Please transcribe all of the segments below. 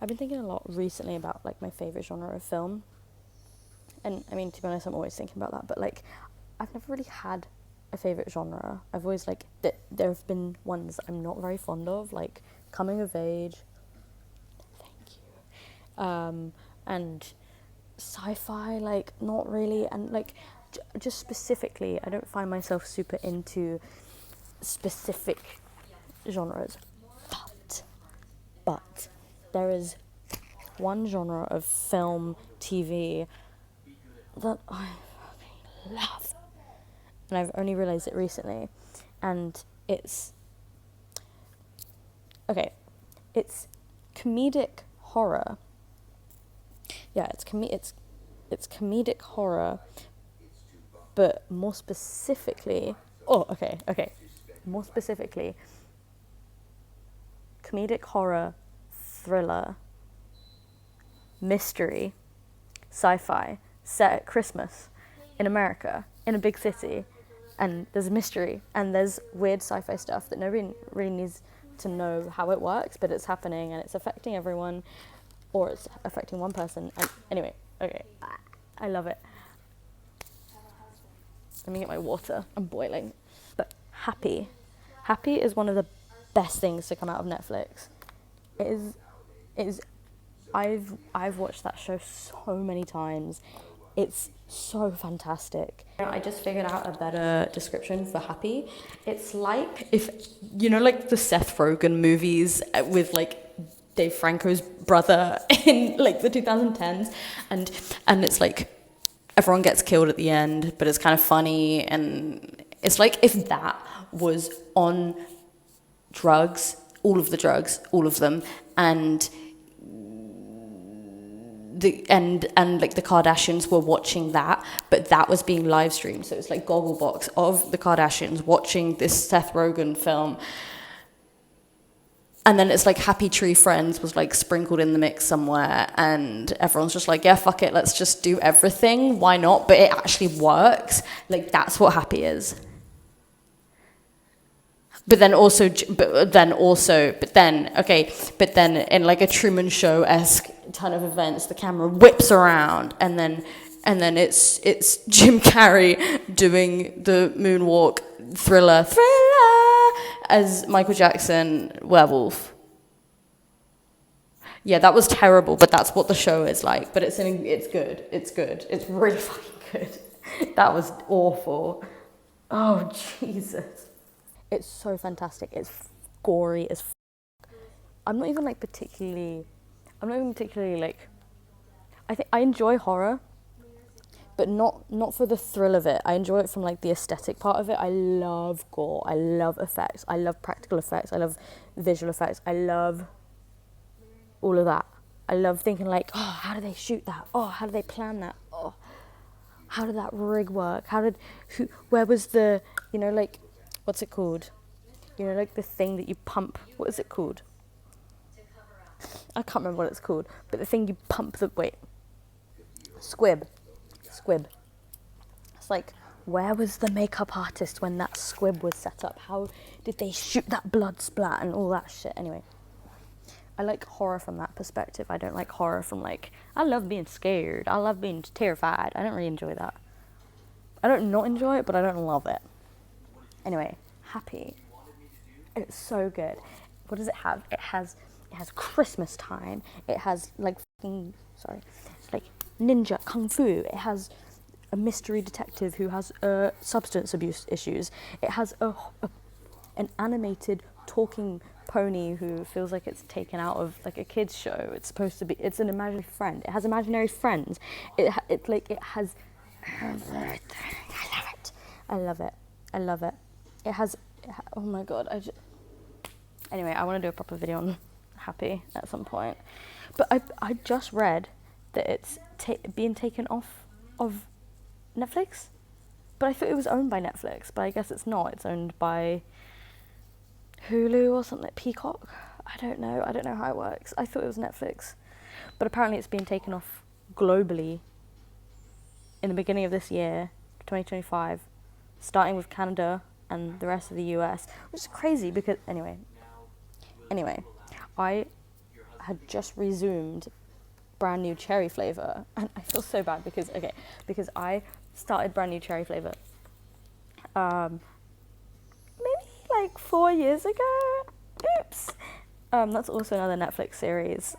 I've been thinking a lot recently about like my favorite genre of film, and I mean, to be honest, I'm always thinking about that. But like, I've never really had a favorite genre. I've always like there have been ones I'm not very fond of, like coming of age. Thank you. And sci-fi, like not really, and like just specifically, I don't find myself super into specific genres, but there is one genre of film, TV that I fucking love, and I've only realised it recently, and it's okay. It's comedic horror. Yeah, it's comedic horror, but more specifically, more specifically, comedic horror, thriller, mystery, sci-fi, set at Christmas in America, in a big city, and there's a mystery, and there's weird sci-fi stuff that nobody really needs to know how it works, but it's happening, and it's affecting everyone, or it's affecting one person, and anyway, okay, I love it. Let me get my water, I'm boiling. But Happy is one of the best things to come out of Netflix. It is I've watched that show so many times. It's so fantastic. I just figured out a better description for Happy. It's like if like the Seth Rogen movies with like Dave Franco's brother in like the 2010s, and it's like everyone gets killed at the end, but it's kind of funny, and it's like if that was on drugs, all of them, and like the Kardashians were watching that, but that was being live streamed, so it's like Gogglebox of the Kardashians watching this Seth Rogen film, and then it's like Happy Tree Friends was like sprinkled in the mix somewhere, and everyone's just like, yeah, fuck it, let's just do everything, why not? But it actually works. Like that's what Happy is. But then in like a Truman Show-esque ton of events, the camera whips around, and then it's Jim Carrey doing the moonwalk thriller as Michael Jackson werewolf. Yeah, that was terrible, but that's what the show is like. But it's good. It's really fucking good. That was awful. Oh Jesus. It's so fantastic. It's gory as I'm not even particularly like, I think I enjoy horror, but not for the thrill of it. I enjoy it from like the aesthetic part of it. I love gore. I love effects. I love practical effects. I love visual effects. I love all of that. I love thinking like, oh, how do they shoot that? Oh, how do they plan that? Oh, how did that rig work? Where was the, like, what's it called? Like the thing that you pump. What is it called? I can't remember what it's called. But the thing you pump Squib. It's like, where was the makeup artist when that squib was set up? How did they shoot that blood splat and all that shit? Anyway, I like horror from that perspective. I don't like horror from like, I love being scared. I love being terrified. I don't really enjoy that. I don't not enjoy it, but I don't love it. Anyway, Happy. It's so good. What does it have? It has Christmas time. It has like ninja kung fu. It has a mystery detective who has substance abuse issues. It has an animated talking pony who feels like it's taken out of like a kids show. It's supposed to be. It's an imaginary friend. It has imaginary friends. It has everything. I love it. It has. Oh my god. Anyway, I want to do a proper video on Happy at some point. But I just read that it's being taken off of Netflix. But I thought it was owned by Netflix. But I guess it's not. It's owned by Hulu or something, Peacock. I don't know how it works. I thought it was Netflix. But apparently it's being taken off globally in the beginning of this year, 2025, starting with Canada and the rest of the US, which is crazy because anyway, I had just resumed Brand New Cherry Flavor, and I feel so bad because I started Brand New Cherry Flavor maybe like 4 years ago. Oops. That's also another Netflix series.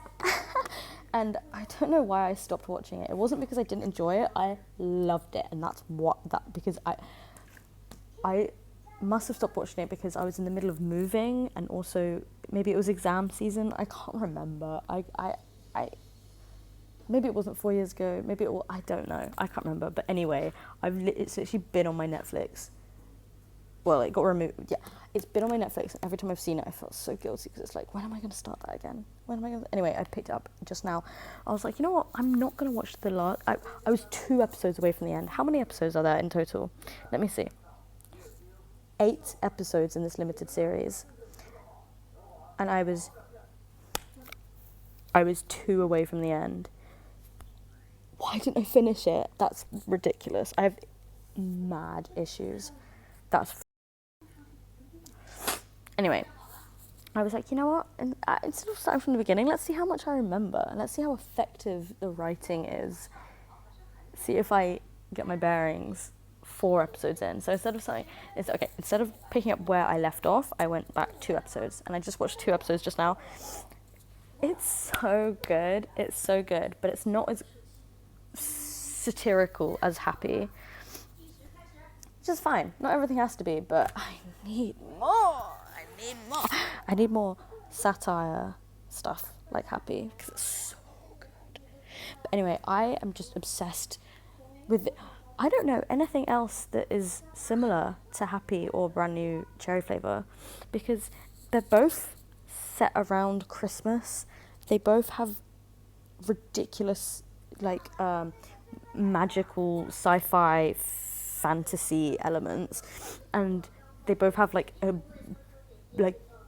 And I don't know why I stopped watching it. It wasn't because I didn't enjoy it. I loved it, and because I must have stopped watching it because I was in the middle of moving, and also maybe it was exam season. I can't remember. I maybe it wasn't 4 years ago. Maybe it was, I don't know. I can't remember. But anyway, it's actually been on my Netflix. Well, it got removed. Yeah, it's been on my Netflix, and every time I've seen it, I felt so guilty because it's like, when am I going to start that again? When am I going to... Anyway, I picked it up just now. I was like, you know what? I'm not going to watch the last... I was 2 episodes away from the end. How many episodes are there in total? Let me see. 8 episodes in this limited series. And I was 2 away from the end. Why didn't I finish it? That's ridiculous. I have mad issues. Anyway, I was like, you know what? And instead of starting from the beginning, let's see how much I remember, and let's see how effective the writing is. See if I get my bearings 4 episodes in. So instead of picking up where I left off, I went back 2 episodes, and I just watched 2 episodes just now. It's so good. It's so good, but it's not as satirical as Happy. Which is fine. Not everything has to be, but I need more. I need more satire stuff like Happy, because it's so good. But anyway, I am just obsessed with I don't know anything else that is similar to Happy or Brand New Cherry Flavor, because they're both set around Christmas. They both have ridiculous, like, magical sci-fi fantasy elements, and they both have like a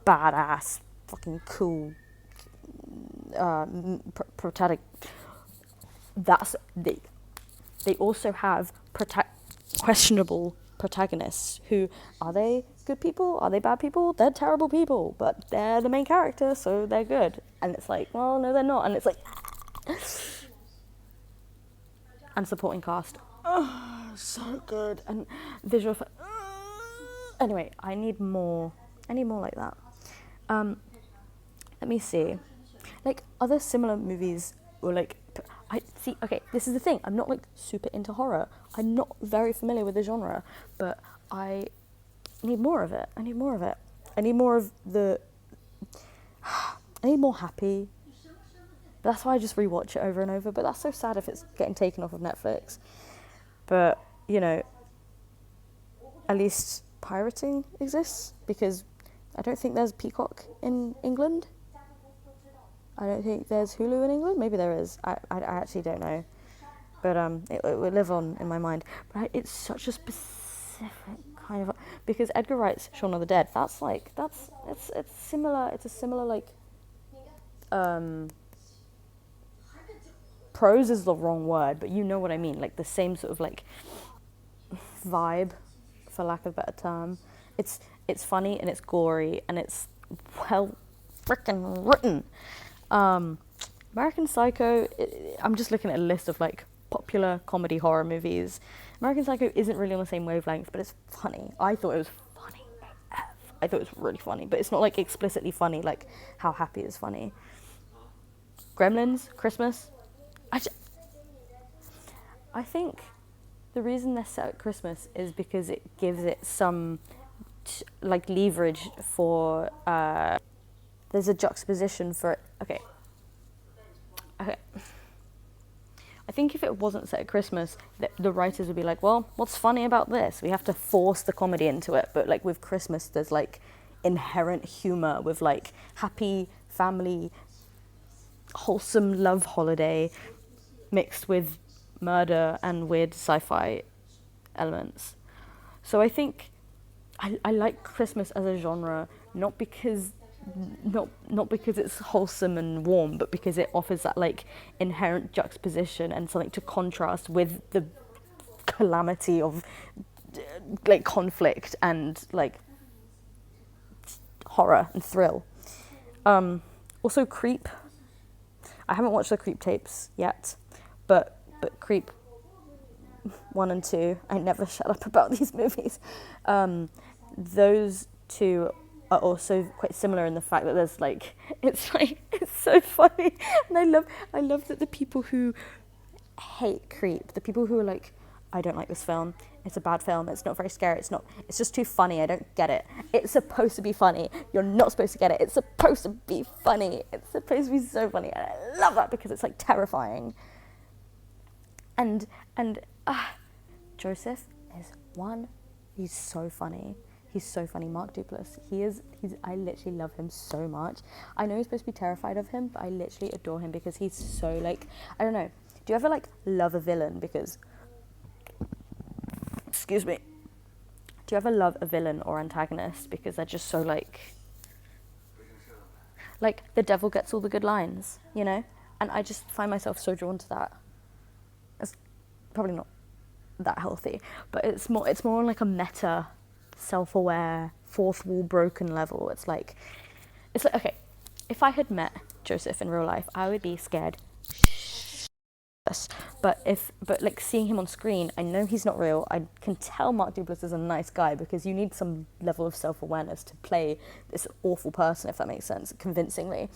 badass fucking cool protagonist. They also have questionable protagonists who, are they good people, are they bad people? They're terrible people, but they're the main character, so they're good. And it's like, well, no, they're not. And it's like, and supporting cast, so good. And visual effects, anyway, I need more like that. Let me see, like other similar movies, or like, this is the thing, I'm not like super into horror. I'm not very familiar with the genre, but I need more of it. I need more Happy. That's why I just rewatch it over and over, but that's so sad if it's getting taken off of Netflix. But, you know, at least pirating exists, because I don't think there's Peacock in England. I don't think there's Hulu in England. Maybe there is. I actually don't know. But it will live on in my mind. But it's such a specific kind of... Because Edgar Wright's Shaun of the Dead, it's similar. It's a similar, like... prose is the wrong word, but you know what I mean. Like the same sort of like vibe, for lack of a better term. It's funny and it's gory and it's well freaking written. American Psycho, I'm just looking at a list of like popular comedy horror movies. American Psycho isn't really on the same wavelength, but it's funny. I thought it was funny AF. I thought it was really funny, but it's not like explicitly funny like how Happy is funny. Gremlins, Christmas. I think the reason they're set at Christmas is because it gives it some like leverage for there's a juxtaposition for it. Okay. I think if it wasn't set at Christmas, the writers would be like, well, what's funny about this? We have to force the comedy into it. But like with Christmas, there's like inherent humor with like happy family, wholesome love holiday mixed with murder and weird sci-fi elements. So I think I like Christmas as a genre, not because it's wholesome and warm, but because it offers that like inherent juxtaposition and something to contrast with the calamity of like conflict and like horror and thrill. Also Creep I haven't watched the Creep tapes yet, but Creep 1 and 2, I never shut up about these movies. Those two are also quite similar in the fact that there's like it's so funny, and I love that the people who hate Creep, the people who are like, I don't like this film, it's a bad film, it's not very scary, it's just too funny, I don't get it. It's supposed to be funny. You're not supposed to get it. It's supposed to be funny. It's supposed to be so funny. And I love that because it's like terrifying. And Joseph is one. He's so funny. He's so funny. Mark Duplass. I literally love him so much. I know you're supposed to be terrified of him, but I literally adore him because he's so like, I don't know. Do you ever like love a villain because, excuse me, do you ever love a villain or antagonist because they're just so like the devil gets all the good lines, you know? And I just find myself so drawn to that. It's probably not that healthy, but it's more on like a meta, self-aware, fourth wall broken level. It's like, okay, if I had met Joseph in real life, I would be scared. But like seeing him on screen, I know he's not real. I can tell Mark Duplass is a nice guy because you need some level of self-awareness to play this awful person, if that makes sense, convincingly.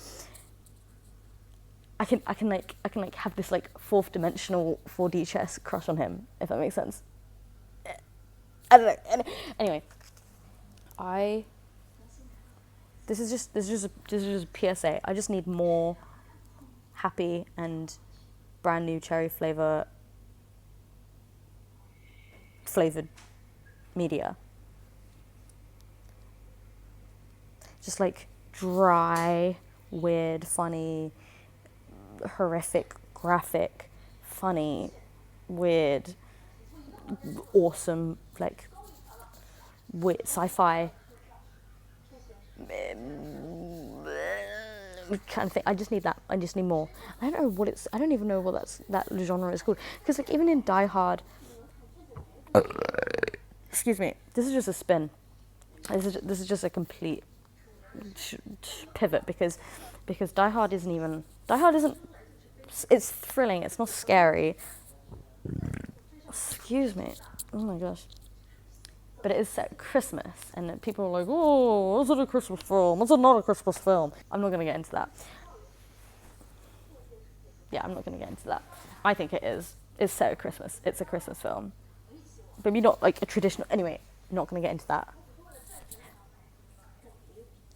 I can have this like fourth dimensional 4D chess crush on him, if that makes sense. I don't know. Anyway, this is just a PSA. I just need more happy and brand new cherry flavored media. Just like dry, weird, funny, horrific, graphic, funny, weird, awesome, like weird sci-fi kind of thing. I just need that. I just need more. I don't even know what that genre is called. Because like even in Die Hard, excuse me, this is just a spin. This is just a complete pivot because Die Hard isn't. It's thrilling. It's not scary. Excuse me. Oh my gosh. But it is set at Christmas, and people are like, oh, is it a Christmas film? Is it not a Christmas film? I'm not going to get into that. Yeah, I'm not going to get into that. I think it is. It's set at Christmas. It's a Christmas film. Maybe not like a traditional... Anyway, not going to get into that.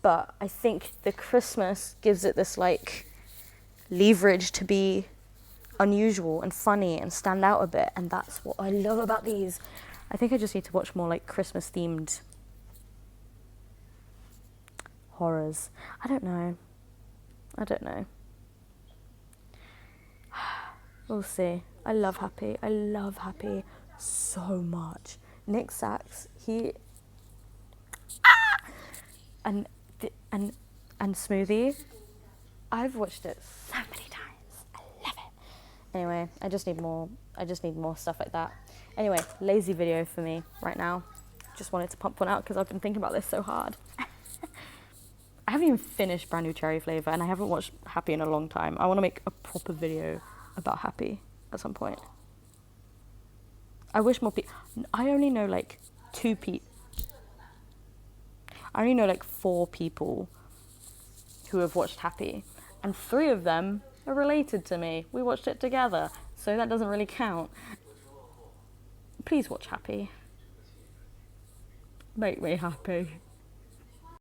But I think the Christmas gives it this like leverage to be unusual and funny and stand out a bit, and that's what I love about these. I think I just need to watch more like Christmas themed horrors. I don't know. We'll see. I love Happy so much. Nick Sachs, and Smoothie. I've watched it so many times. I love it. Anyway, I just need more stuff like that. Anyway, lazy video for me right now. Just wanted to pump one out because I've been thinking about this so hard. I haven't even finished Brand New Cherry Flavour, and I haven't watched Happy in a long time. I want to make a proper video about Happy at some point. I wish more people... I only know like 2 people... I only know like 4 people who have watched Happy, and 3 of them are related to me. We watched it together, so that doesn't really count. Please watch Happy. Make me happy.